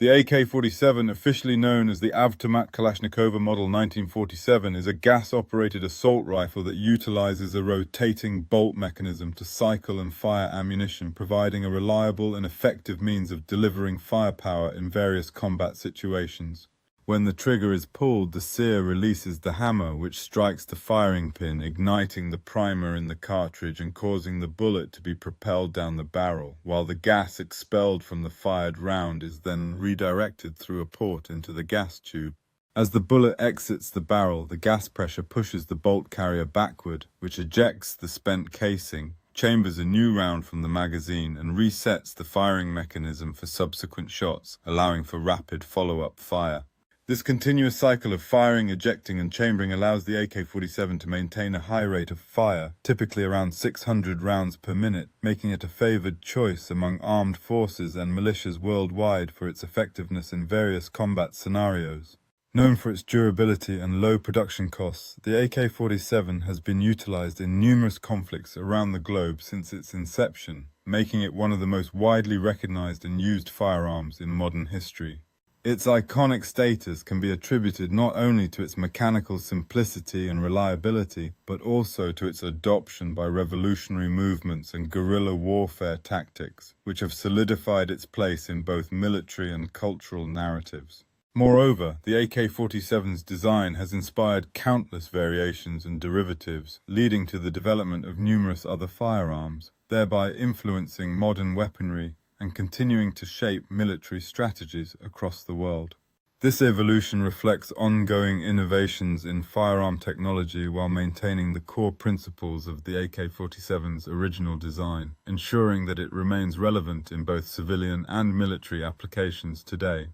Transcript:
The Ak-47, officially known as the Avtomat Kalashnikova Model 1947, is a gas-operated assault rifle that utilizes a rotating bolt mechanism to cycle and fire ammunition, providing a reliable and effective means of delivering firepower in various combat situations. When the trigger is pulled, the sear releases the hammer, which strikes the firing pin, igniting the primer in the cartridge and causing the bullet to be propelled down the barrel, while the gas expelled from the fired round is then redirected through a port into the gas tube. As the bullet exits the barrel, the gas pressure pushes the bolt carrier backward, which ejects the spent casing, chambers a new round from the magazine, and resets the firing mechanism for subsequent shots, allowing for rapid follow-up fire. This continuous cycle of firing, ejecting, and chambering allows the Ak-47 to maintain a high rate of fire, typically around 600 rounds per minute, making it a favored choice among armed forces and militias worldwide for its effectiveness in various combat scenarios. Known for its durability and low production costs, the Ak-47 has been utilized in numerous conflicts around the globe since its inception, making it one of the most widely recognized and used firearms in modern history. Its iconic status can be attributed not only to its mechanical simplicity and reliability, but also to its adoption by revolutionary movements and guerrilla warfare tactics, which have solidified its place in both military and cultural narratives. Moreover, the Ak-47's design has inspired countless variations and derivatives, leading to the development of numerous other firearms, thereby influencing modern weaponry and continuing to shape military strategies across the world. This evolution reflects ongoing innovations in firearm technology while maintaining the core principles of the Ak-47's original design, ensuring that it remains relevant in both civilian and military applications today.